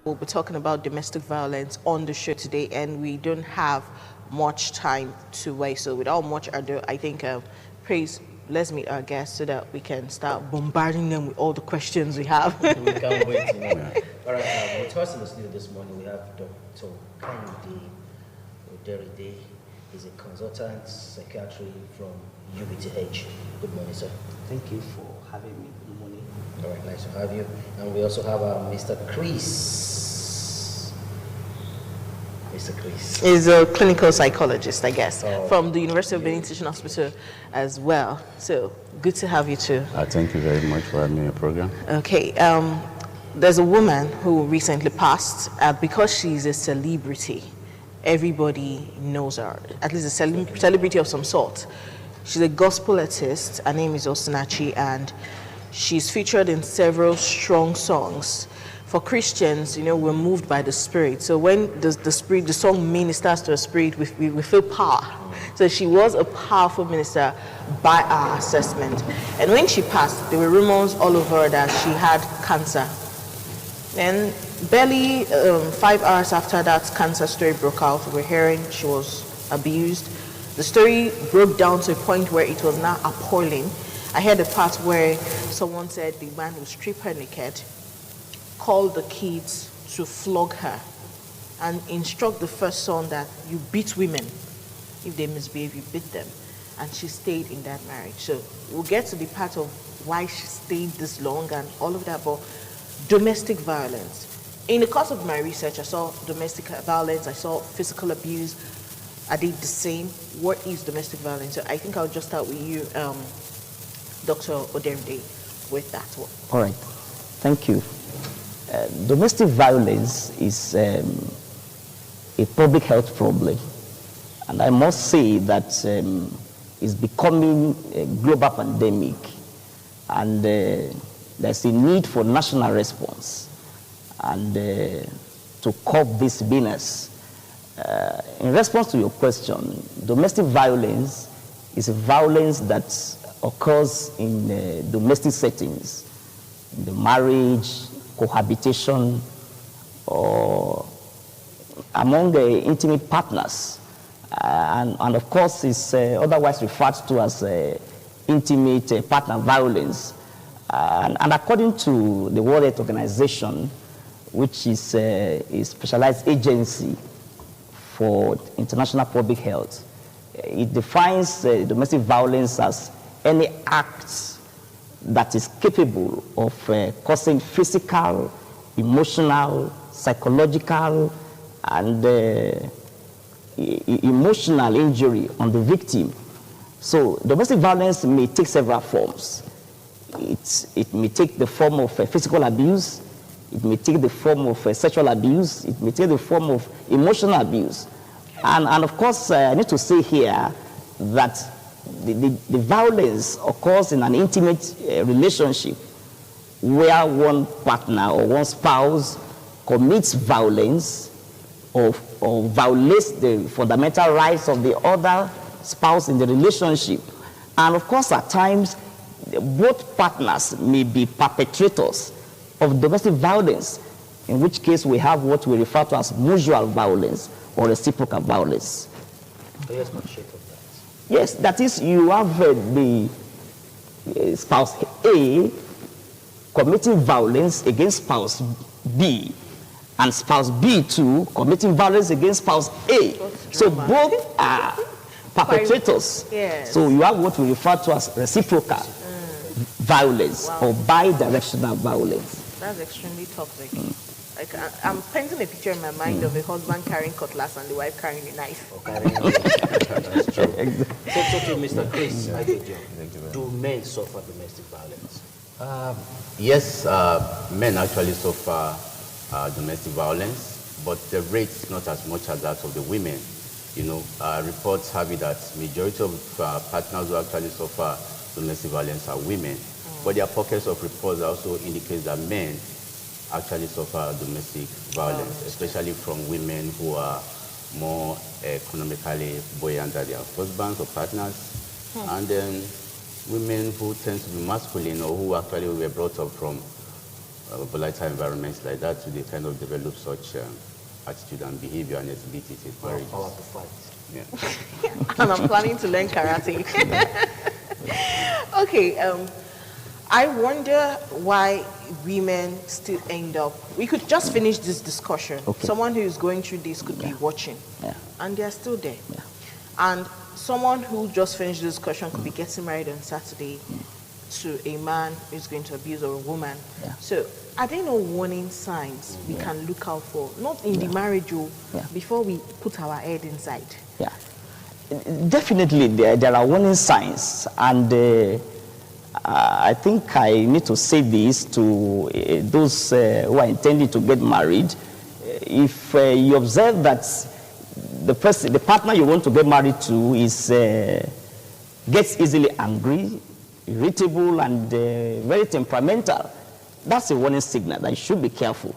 We'll be talking about domestic violence on the show today, and we don't have much time to waste. So, without much ado, I think, praise, let's meet our guests so that we can start bombarding them with all the questions we have. We can't wait. All right, with us in the studio this morning, we have Dr. Kayode Oderide. He's a consultant psychiatry from UBTH. Good morning, sir. Thank you for having me. Good morning. All right, nice to have you. And we also have Mr. Chris. Mr. Chris. He's a clinical psychologist, I guess, Oh. from the University of Benin Teaching Hospital as well. So, good to have you too. Thank you very much for having me on your program. Okay, there's a woman who recently passed because she's a celebrity. Everybody knows her, at least a celebrity of some sort. She's a gospel artist. Her name is Osinachi, and she's featured in several strong songs. For Christians, we're moved by the Spirit. So when the song ministers to a spirit, we feel power. So she was a powerful minister by our assessment. And when she passed, there were rumors all over that she had cancer. Then barely 5 hours after that cancer story broke out, we were hearing she was abused. The story broke down to a point where it was now appalling. I heard the part where someone said the man would strip her naked, call the kids to flog her, and instruct the first son that you beat women. If they misbehave, you beat them. And she stayed in that marriage. So we'll get to the part of why she stayed this long and all of that, but domestic violence. In the course of my research, I saw domestic violence, I saw physical abuse. Are they the same? What is domestic violence? So I think I'll just start with you, Dr. Oderide, with that one. All right. Thank you. Domestic violence is a public health problem. And I must say that it's becoming a global pandemic. And there's a need for national response and to curb this business. In response to your question, domestic violence is a violence that occurs in domestic settings, in the marriage, cohabitation, or among the intimate partners. And of course, it's otherwise referred to as intimate partner violence. And according to the World Health Organization, which is a specialized agency for international public health, it defines domestic violence as any act that is capable of causing physical, emotional, psychological, and emotional injury on the victim. So domestic violence may take several forms. It may take the form of physical abuse, it may take the form of sexual abuse, it may take the form of emotional abuse. And of course, I need to say here that the violence occurs in an intimate relationship where one partner or one spouse commits violence or violates the fundamental rights of the other spouse in the relationship. And of course, at times, both partners may be perpetrators of domestic violence, in which case we have what we refer to as mutual violence or reciprocal violence. So yes, much shade of that. Yes, that is, you have the spouse A committing violence against spouse B, and spouse B too committing violence against spouse A. So both are perpetrators. Yes. So you have what we refer to as reciprocal violence or bi-directional violence. That's extremely toxic. Like I'm painting a picture in my mind of a husband carrying cutlass and the wife carrying a knife. That's true. So to Mr. Chris, do men suffer domestic violence? Yes, men actually suffer domestic violence, but the rate is not as much as that of the women. Reports have it that majority of partners who actually suffer domestic violence are women. But there are pockets of reports that also indicate that men actually suffer domestic violence, especially from women who are more economically buoyant than their husbands or partners, and then women who tend to be masculine or who actually were brought up from volatile environments like that, they kind of develop such attitude and behavior and exhibit it in marriages. Power to fight. Yeah. And I'm planning to learn karate. Okay, I wonder why women still end up. We could just finish this discussion. Okay. Someone who is going through this could be watching, and they're still there. And someone who just finished the discussion could be getting married on Saturday to a man who's going to abuse, or a woman. So, are there no warning signs we can look out for? Not in the marriage, before we put our head inside. Yeah, definitely there are warning signs, and I think I need to say this to those who are intending to get married. If you observe that the partner you want to get married to is gets easily angry, irritable, and very temperamental, that's a warning signal that you should be careful.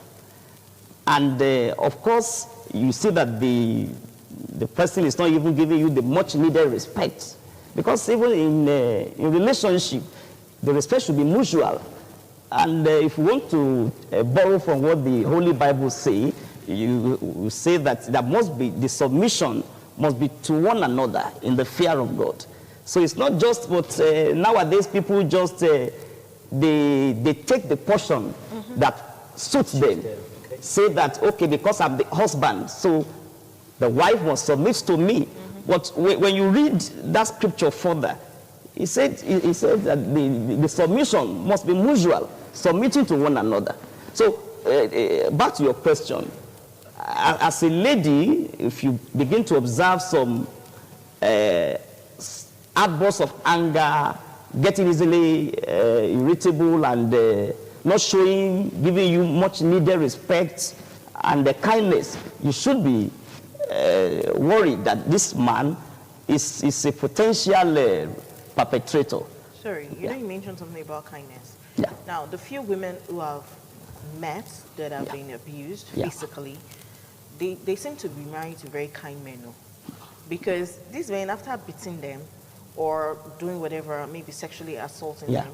And of course, you see that the person is not even giving you the much needed respect, because even in relationship, the respect should be mutual. And if you want to borrow from what the Holy Bible say, you say that there must be, the submission must be to one another in the fear of God. So it's not just, but nowadays people just, they take the portion that suits them. Say that, okay, because I'm the husband, so the wife must submit to me. But when you read that scripture further, he said that the submission must be mutual, submitting to one another. So back to your question, as a lady, if you begin to observe some outbursts of anger, getting easily irritable, and not showing, giving you much needed respect and kindness, you should be worried that this man is a potential perpetrator. Sorry, you know, you mentioned something about kindness. Yeah. Now, the few women who have met that have been abused physically, they seem to be married to very kind men, no? Because these men, after beating them or doing whatever, maybe sexually assaulting them,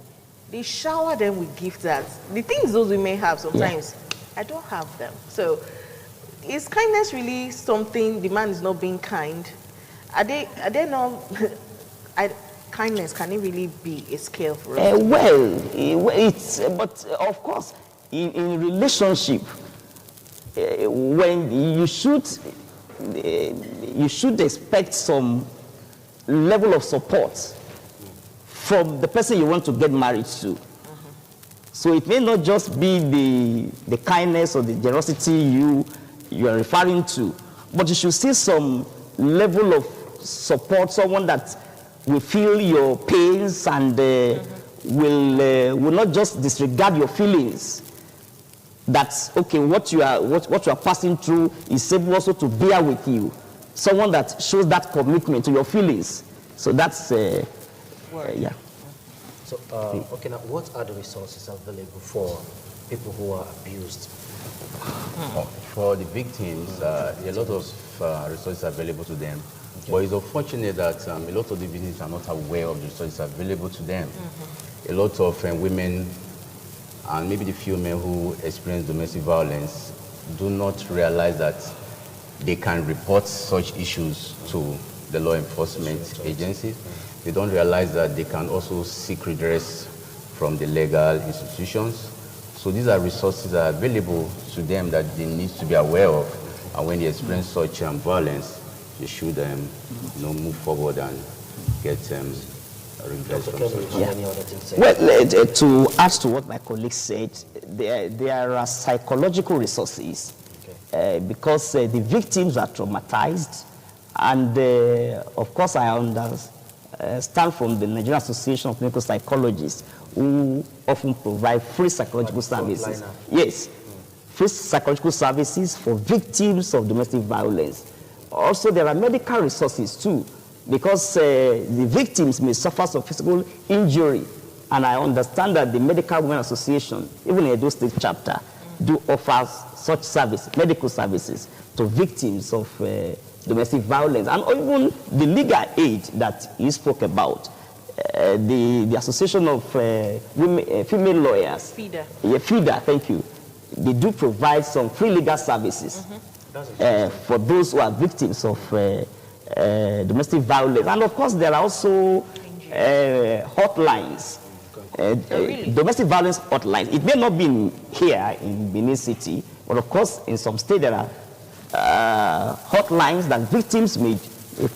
they shower them with gifts that the things those women have sometimes, I don't have them. So, is kindness really something? The man is not being kind. Are they not? Kindness, can it really be a scale for us? It's but of course in relationship, when you should expect some level of support from the person you want to get married to. So it may not just be the kindness or the generosity you are referring to, but you should see some level of support, someone that will feel your pains and will not just disregard your feelings. That's okay. What you are passing through is able also to bear with you. Someone that shows that commitment to your feelings. So that's yeah. So okay, now what are the resources available for people who are abused? For the victims, a lot of resources available to them. But it's unfortunate that a lot of the victims are not aware of the resources available to them. A lot of women, and maybe the few men who experience domestic violence, do not realize that they can report such issues to the law enforcement agencies. They don't realize that they can also seek redress from the legal institutions. So these are resources that are available to them that they need to be aware of. And when they experience such violence, they should move forward and get redress from such. Well, to add to what my colleague said, there are psychological resources because the victims are traumatized, and of course I understand from the Nigerian Association of Clinical Psychologists, who often provide free psychological services. Yes, free psychological services for victims of domestic violence. Also, there are medical resources too, because the victims may suffer some physical injury, and I understand that the Medical Women Association, even in Edo State chapter, do offer such service, medical services, to victims of domestic violence, and even the legal aid that you spoke about. the Association of Women, Female Lawyers. FIDA. Yeah, FIDA, thank you. They do provide some free legal services for those who are victims of domestic violence. And of course, there are also hotlines, really? domestic violence hotlines. It may not be here in Benin City, but of course, in some states there are hotlines that victims may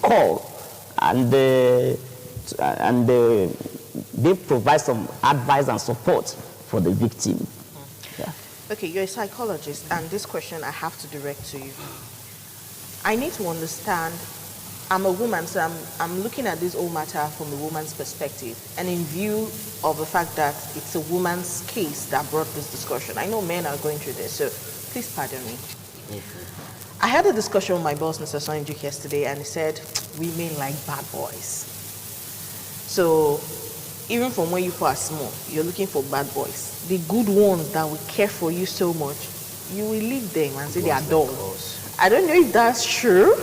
call, and they provide some advice and support for the victim. Yeah. Okay, you're a psychologist, and this question I have to direct to you. I need to understand, I'm a woman, so I'm looking at this whole matter from a woman's perspective, and in view of the fact that it's a woman's case that brought this discussion. I know men are going through this, so please pardon me. I had a discussion with my boss, Mr. Sonjuk, yesterday, and he said, women like bad boys. So, even from when you are small, you're looking for bad boys. The good ones that will care for you so much, you will leave them and say they are dull. I don't know if that's true.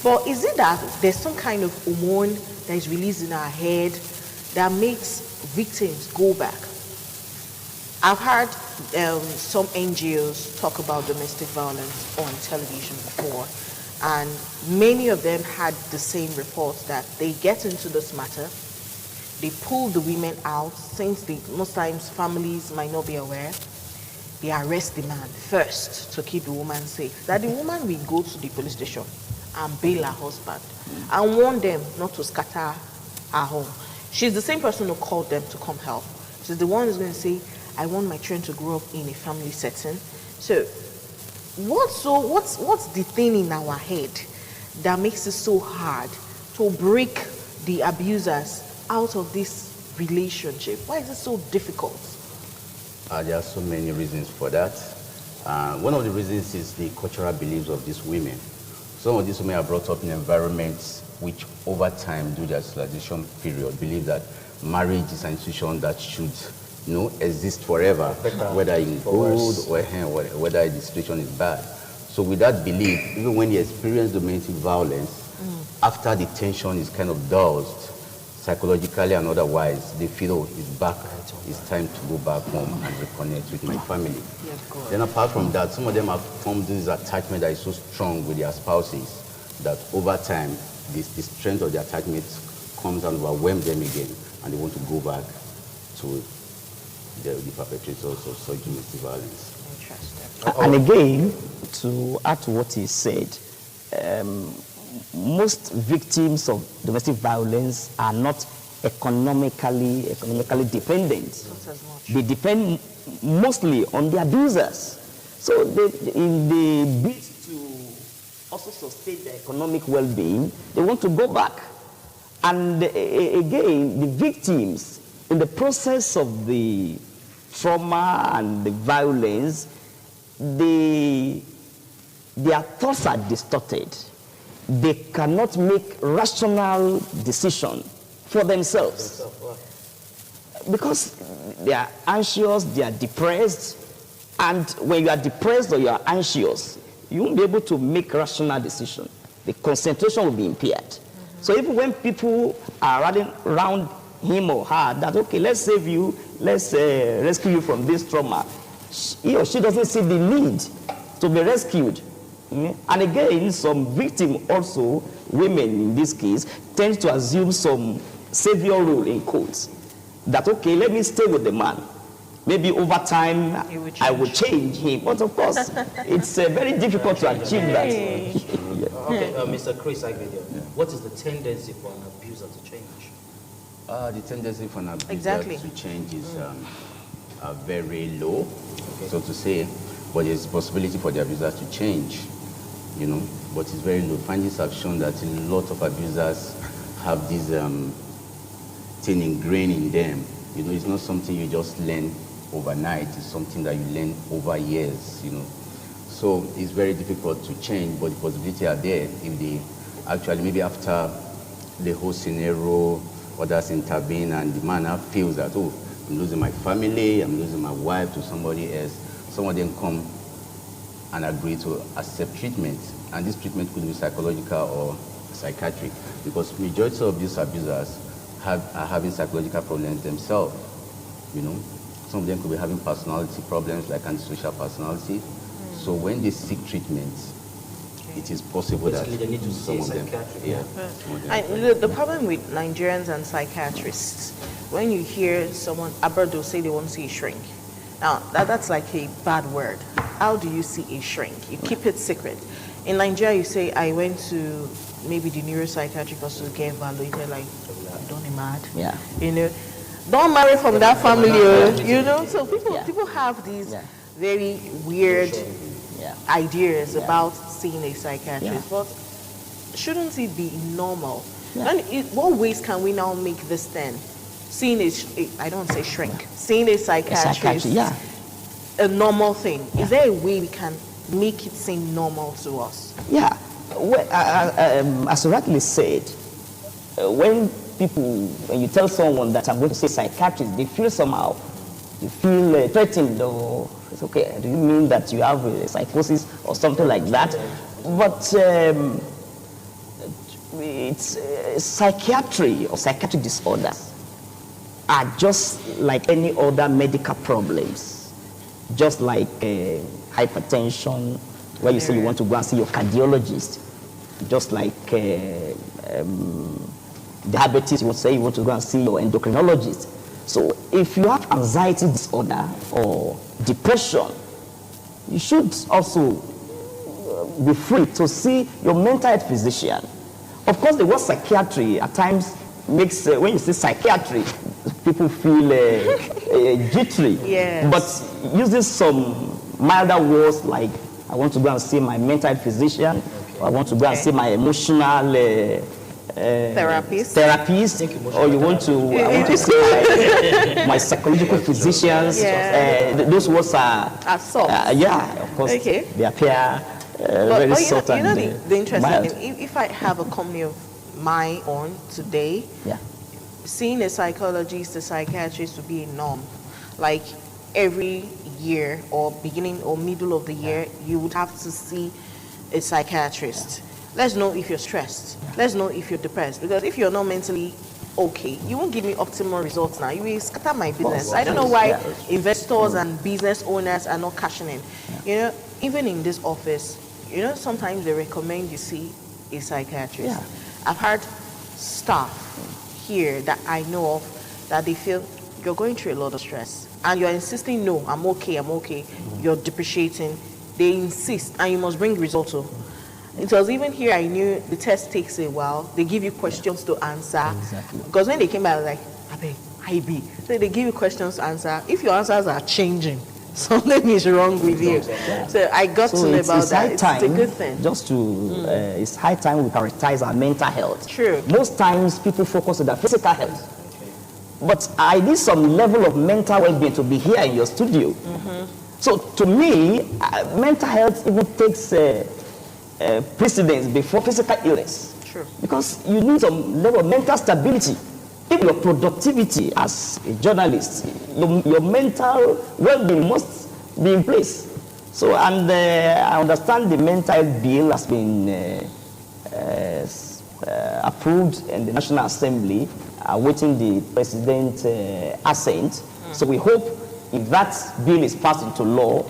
But is it that there's some kind of hormone that is released in our head that makes victims go back? I've heard some NGOs talk about domestic violence on television before, and many of them had the same report that they get into this matter, they pull the women out, since most times families might not be aware, they arrest the man first to keep the woman safe. That the woman will go to the police station and bail her husband and warn them not to scatter her home. She's the same person who called them to come help. She's the one who's going to say, I want my children to grow up in a family setting. So what's the thing in our head that makes it so hard to break the abusers out of this relationship? Why is it so difficult? There are so many reasons for that. One of the reasons is the cultural beliefs of these women. Some of these women are brought up in environments which over time, during their socialization period, believe that marriage is an institution that should exist forever, whether in good or whether the situation is bad. So with that belief, even when they experience domestic violence, after the tension is kind of dulled, psychologically and otherwise, they feel, oh, it's back, it's time to go back home and reconnect with my family. Then apart from that, some of them have formed this attachment that is so strong with their spouses that over time, the strength of the attachment comes and overwhelms them again, and they want to go back to the perpetrators of such domestic violence. Interesting. And again, to add to what he said, most victims of domestic violence are not economically dependent. Not as much. They depend mostly on the abusers. So in the bid to also sustain their economic well-being, they want to go back. And again, the victims, in the process of the trauma and the violence, their thoughts are distorted. They cannot make rational decisions for themselves. Because they are anxious, they are depressed, and when you are depressed or you are anxious, you won't be able to make rational decisions. The concentration will be impaired. So even when people are running around him or her, that okay, let's save you, let's rescue you from this trauma, he or she doesn't see the need to be rescued. And again, some victims also, women in this case, tend to assume some savior role in quotes. That okay, let me stay with the man. Maybe over time I will change him. But of course, it's very difficult to achieve that. Okay, Mr. Chris Agvedio, what is the tendency for an abuser to change? The tendency for an abuser Exactly. to change is very low, so to say, but there's possibility for the abuser to change, but it's very low. Findings have shown that a lot of abusers have this thing ingrained in them. It's not something you just learn overnight, it's something that you learn over years, So it's very difficult to change, but the possibility are there if they actually, maybe after the whole scenario, others intervene and the man now feels that, oh, I'm losing my family, I'm losing my wife to somebody else. Some of them come and agree to accept treatment, and this treatment could be psychological or psychiatric, because majority of these abusers are having psychological problems themselves. You know, some of them could be having personality problems like antisocial personality. So when they seek treatment, it is possible Basically, that they need to see some a of them, psychiatrist. yeah. And the problem with Nigerians and psychiatrists, when you hear someone abroad, they'll say they want to see a shrink. Now, that's like a bad word. How do you see a shrink? You keep it secret. In Nigeria, you say, I went to maybe the neuropsychiatric hospital to get evaluated, like, don't mad. Yeah. You know, don't marry from that family, you know. So people have these very weird Yeah. ideas about seeing a psychiatrist, but shouldn't it be normal? And what ways can we now make this then? Seeing I don't say shrink, seeing a psychiatrist, a normal thing. Is there a way we can make it seem normal to us? Yeah. Well, as you rightly said, when you tell someone that I'm going to say psychiatrist, they feel somehow, you feel threatened, or it's okay. Do you mean that you have a psychosis or something like that? But it's psychiatry or psychiatric disorders are just like any other medical problems, just like hypertension, where you say you want to go and see your cardiologist, just like diabetes, you would say you want to go and see your endocrinologist. So if you have anxiety disorder or depression, you should also be free to see your mental health physician. Of course, the word psychiatry at times makes, when you say psychiatry, people feel jittery. Yes. But using some milder words like, I want to go and see my mental health physician, or I want to go and see my emotional therapist, or I want to see my psychological physicians. Those words are soft. Of course, they appear very soft you know and the interesting mild. thing, if I have a company of my own today, seeing a psychologist, a psychiatrist would be a norm. Like every year or beginning or middle of the year, you would have to see a psychiatrist. Let's know if you're stressed. Let's know if you're depressed. Because if you're not mentally okay, you won't give me optimal results now. You will scatter my business. I don't know why investors and business owners are not cashing in. You know, even in this office, you know, sometimes they recommend you see a psychiatrist. I've heard staff here that I know of that they feel you're going through a lot of stress and you're insisting, no, I'm okay. You're depreciating. They insist, and you must bring results. It was even here I knew the test takes a while. They give you questions to answer. Exactly. Because when they came back, I was like, IB. So they give you questions to answer. If your answers are changing, something is wrong with you. So I got to know about that. It's a good thing. Just to, it's high time we prioritize our mental health. True. Most times people focus on their physical health. But I need some level of mental well-being to be here in your studio. So to me, mental health even takes precedence before physical illness. True. Because you need some level of mental stability. If your productivity as a journalist, your mental well-being must be in place. So, and I understand the mental health bill has been approved in the National Assembly, awaiting the President's assent. So we hope if that bill is passed into law,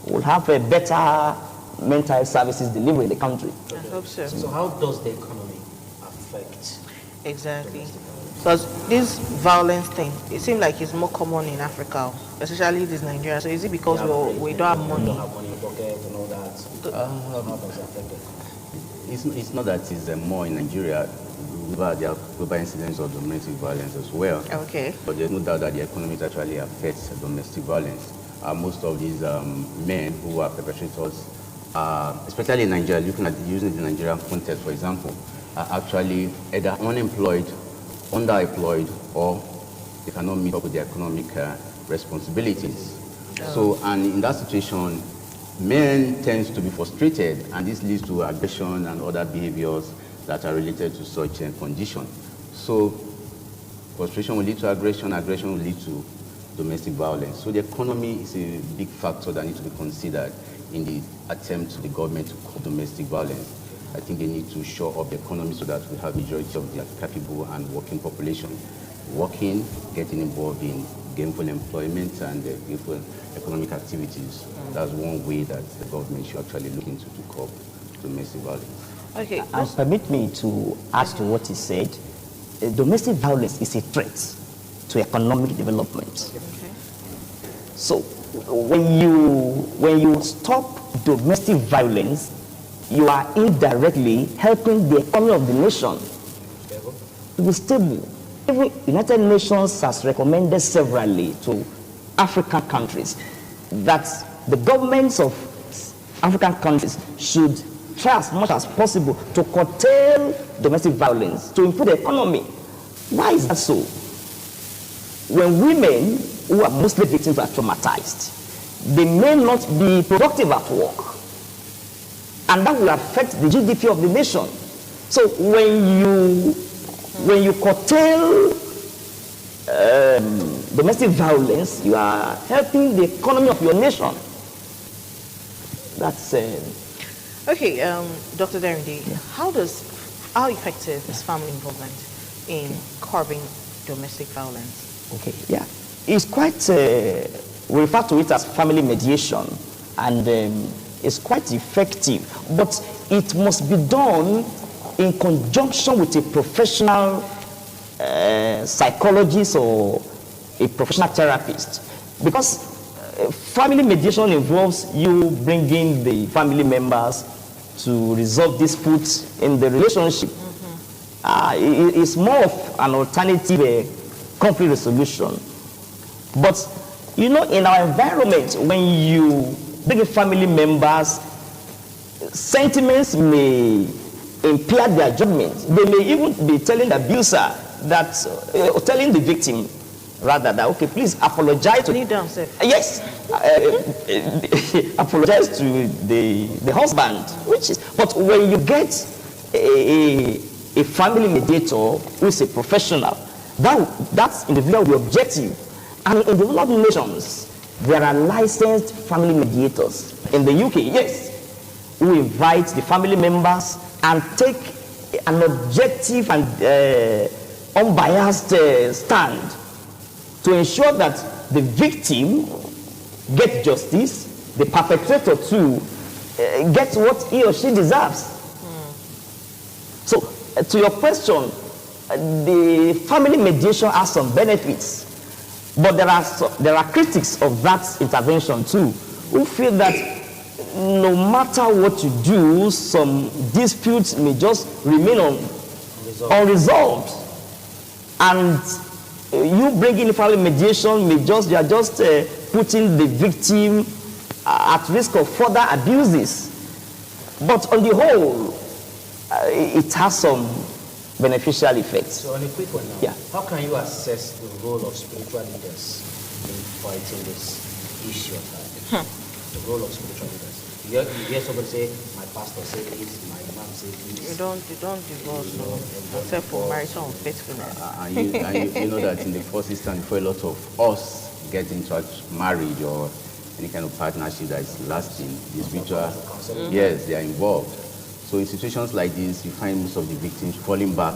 we'll have a better mental health services delivery in the country. I hope so. So how does the economy affect? Exactly. Because this violence thing, it seems like it's more common in Africa, especially this Nigeria. So is it because we don't have money? We don't have money in pocket and all that. How does it affect it? It's not that it's more in Nigeria. There are global incidents of domestic violence as well. Okay. But there's no doubt that the economy actually affects domestic violence. Most of these men who are perpetrators, especially in Nigeria, looking at using the Nigerian context, for example, are actually either unemployed, underemployed, or they cannot meet up with their economic responsibilities. So, and in that situation, men tend to be frustrated, and this leads to aggression and other behaviors that are related to such a condition. So, frustration will lead to aggression, aggression will lead to domestic violence. So the economy is a big factor that needs to be considered in the attempt of the government to curb domestic violence. I think they need to shore up the economy so that we have majority of the capable and working population. working, getting involved in gainful employment and gainful economic activities. That's one way that the government should actually look into to curb domestic violence. Okay. And permit me to add to what he said. Domestic violence is a threat to economic development. Okay. So when you stop domestic violence, you are indirectly helping the economy of the nation to be stable. Even United Nations has recommended severally to African countries that the governments of African countries should try as much as possible to curtail domestic violence, to improve the economy. Why is that so? When women who are mostly victims are traumatized, they may not be productive at work, and that will affect the GDP of the nation. So when you curtail domestic violence, you are helping the economy of your nation. That's Okay, Dr. Derinde, how effective is family involvement in curbing domestic violence? okay. Yeah, it's quite. We refer to it as family mediation, and it's quite effective. But it must be done in conjunction with a professional psychologist or a professional therapist, because family mediation involves you bringing the family members to resolve disputes in the relationship. It's more of an alternative conflict resolution. But you know, in our environment, when you bring in family members, sentiments may impair their judgment. They may even be telling the abuser that, telling the victim rather, that, okay, please apologize to. Kneel down, sir. Yes, apologize to the husband. But when you get a family mediator who is a professional, that individual will be objective. And in developed nations, there are licensed family mediators. In the UK, yes, who invite the family members and take an objective and unbiased stand to ensure that the victim gets justice, the perpetrator too gets what he or she deserves. So, to your question, the family mediation has some benefits, but there are critics of that intervention too, who feel that no matter what you do, some disputes may just remain unresolved, and you bringing in family mediation you are just putting the victim at risk of further abuses. But on the whole, it has some beneficial effects. So on a quick one now, Yeah. how can you assess the role of spiritual leaders in fighting this issue of that? The role of spiritual leaders. You hear somebody say, my pastor said this, my imam said this. You don't divorce, no, except for marital unfaithfulness. And you know that in the first instance, before a lot of us get into marriage or any kind of partnership that is lasting, the spiritual, yes, they are involved. So in situations like this, you find most of the victims falling back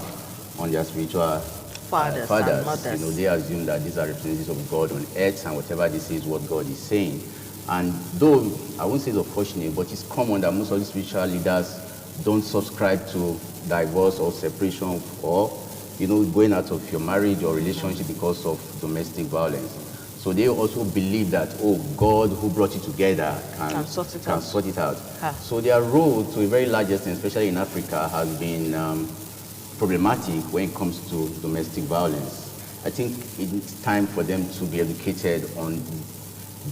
on their spiritual Fathers and mothers. You know, they assume that these are representatives of God on earth, and whatever they say is what God is saying. And though I won't say it's unfortunate, but it's common that most of the spiritual leaders don't subscribe to divorce or separation or, you know, going out of your marriage or relationship because of domestic violence. So they also believe that, oh, God who brought you together can sort it out. So their role, to a very large extent, especially in Africa, has been problematic when it comes to domestic violence. I think it's time for them to be educated on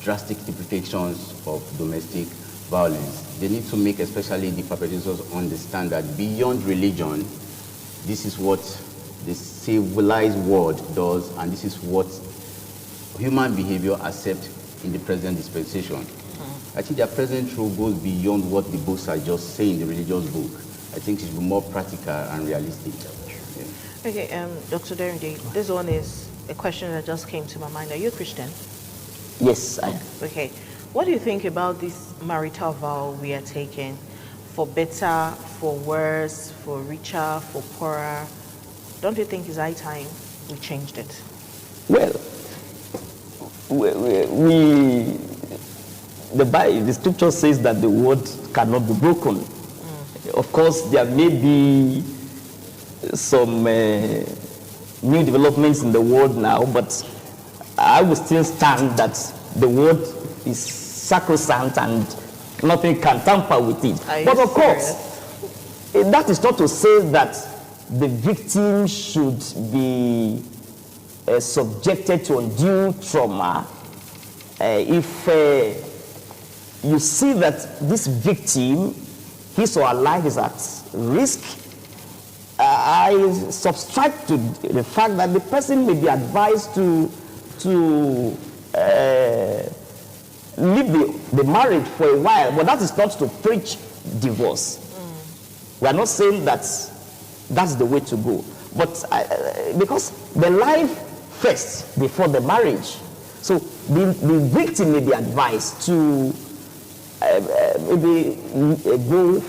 drastic implications of domestic violence. They need to make, especially the perpetrators, understand that beyond religion, this is what the civilized world does, and this is what human behavior accepts in the present dispensation. I think their present role goes beyond what the books are just saying, the religious book. I think it should be more practical and realistic. Yeah. Okay, Dr. Derinde, this one is a question that just came to my mind. Are you a Christian? Yes, I am. Okay. What do you think about this marital vow we are taking? For better, for worse, for richer, for poorer? Don't you think it's high time we changed it? Well, the scripture says that the word cannot be broken. Of course, there may be some new developments in the world now, but I will still stand that the word is sacrosanct and nothing can tamper with it. But of course, that is not to say that the victim should be subjected to undue trauma. If you see that this victim, his or her life is at risk, I subscribe to the fact that the person may be advised to leave the marriage for a while, but that is not to preach divorce. We are not saying that that's the way to go, but because the life first before the marriage, so the victim may be advised to maybe go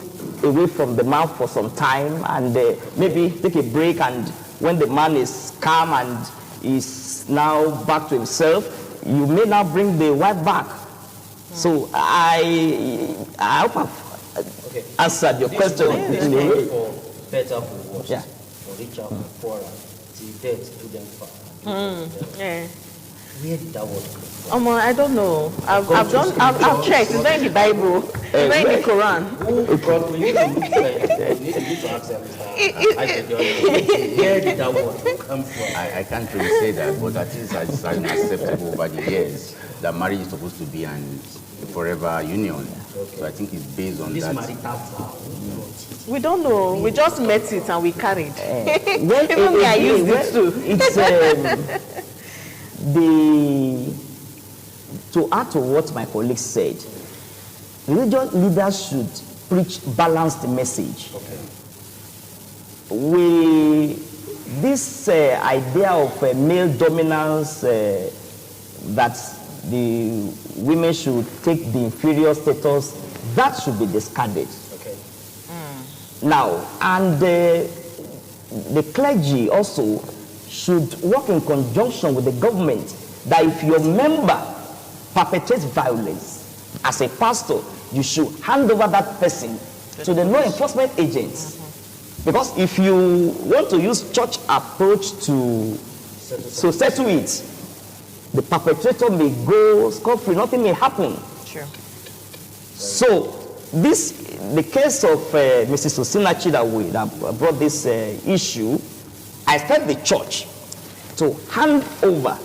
away from the man for some time and maybe take a break, and when the man is calm and is now back to himself, you may now bring the wife back. So I hope I've answered your question. For better, for worse, Yeah. for richer, for poorer, till death do them far. Yeah. Where did that word come from? I don't know. I've checked. It's not in the Bible. It's not in the Quran. We need to ask them. Where did that word come from? I can't really say that, but that is acceptable over the years. That marriage is supposed to be an forever union. So I think it's based on This that. marital vow. We don't know. We just met it and we carried. Well, Even me, I used it too. It's to add to what my colleague said, religious leaders should preach balanced message. This idea of male dominance, that the women should take the inferior status, that should be discarded. Now, and the clergy also should work in conjunction with the government, that if your member perpetrates violence, as a pastor, you should hand over that person to the law enforcement agents. Because if you want to use church approach to settle it, the perpetrator may go scot-free, nothing may happen. Sure. So the case of Mrs. Osinachi that brought this issue, I expect the church to hand over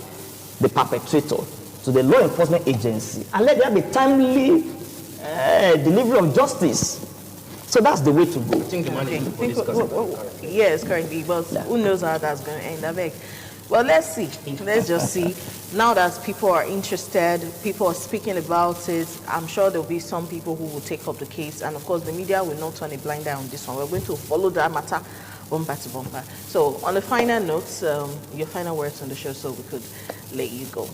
the perpetrator to the law enforcement agency and let there be timely delivery of justice. So that's the way to go. I think the money is the police custody. Yes, currently, but who knows how that's going to end up. Well, let's see. Let's just see. Now that people are interested, people are speaking about it, I'm sure there'll be some people who will take up the case. And of course, the media will not turn a blind eye on this one. We're going to follow that matter bumper to bumper. So on the final notes, your final words on the show so we could let you go.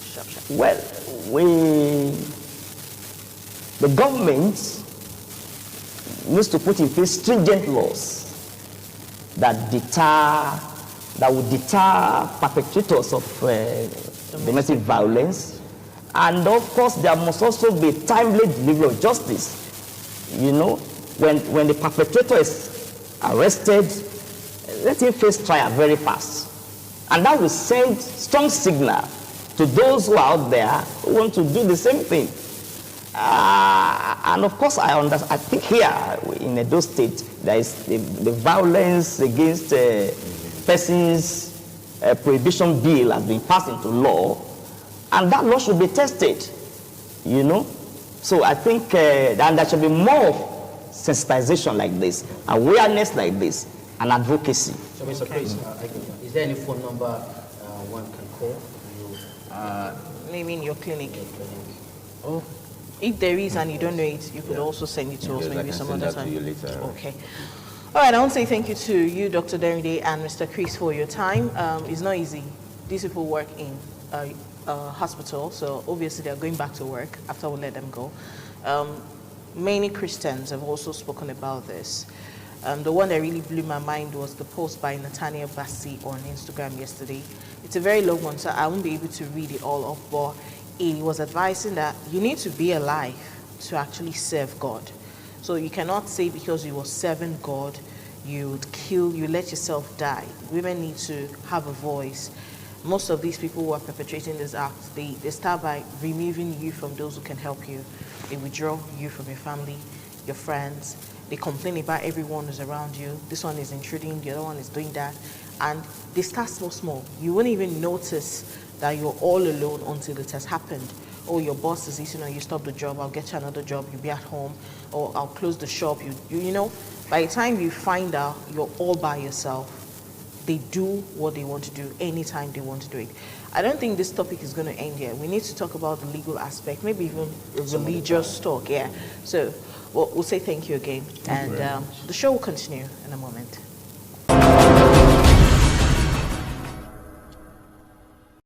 Sharp, sharp. Well, the government needs to put in place stringent laws that would deter perpetrators of domestic violence. And of course, there must also be timely delivery of justice. You know, when the perpetrator is arrested, let him face trial very fast. And that will send strong signal to those who are out there who want to do the same thing. And of course, I think here in Edo State, there is the violence against persons prohibition bill has been passed into law, and that law should be tested, you know. So I think that there should be more sensitization like this, awareness like this, and advocacy. So, Mr. Chris, is there any phone number one can call? Maybe in your clinic. Oh. If there is and you don't know it, you could also send it to us maybe some other time. To you later. Okay. All right, I want to say thank you to you, Dr. Derrida, and Mr. Chris, for your time. It's not easy. These people work in a hospital, so obviously they're going back to work after we let them go. Many Christians have also spoken about this. The one that really blew my mind was the post by Nathaniel Bassi on Instagram yesterday. It's a very long one, so I won't be able to read it all off, but he was advising that you need to be alive to actually serve God. So you cannot say because you were serving God, you let yourself die. Women need to have a voice. Most of these people who are perpetrating this act, they start by removing you from those who can help you. They withdraw you from your family, your friends. They complain about everyone who's around you. This one is intruding, the other one is doing that. And they start so small. You won't even notice that you're all alone until it has happened. Oh, your boss is eating, or you stop the job, I'll get you another job, you'll be at home, or I'll close the shop. You know, by the time you find out you're all by yourself, they do what they want to do anytime they want to do it. I don't think this topic is going to end here. We need to talk about the legal aspect, maybe even religious talk, yeah. So we'll say thank you again, and the show will continue in a moment.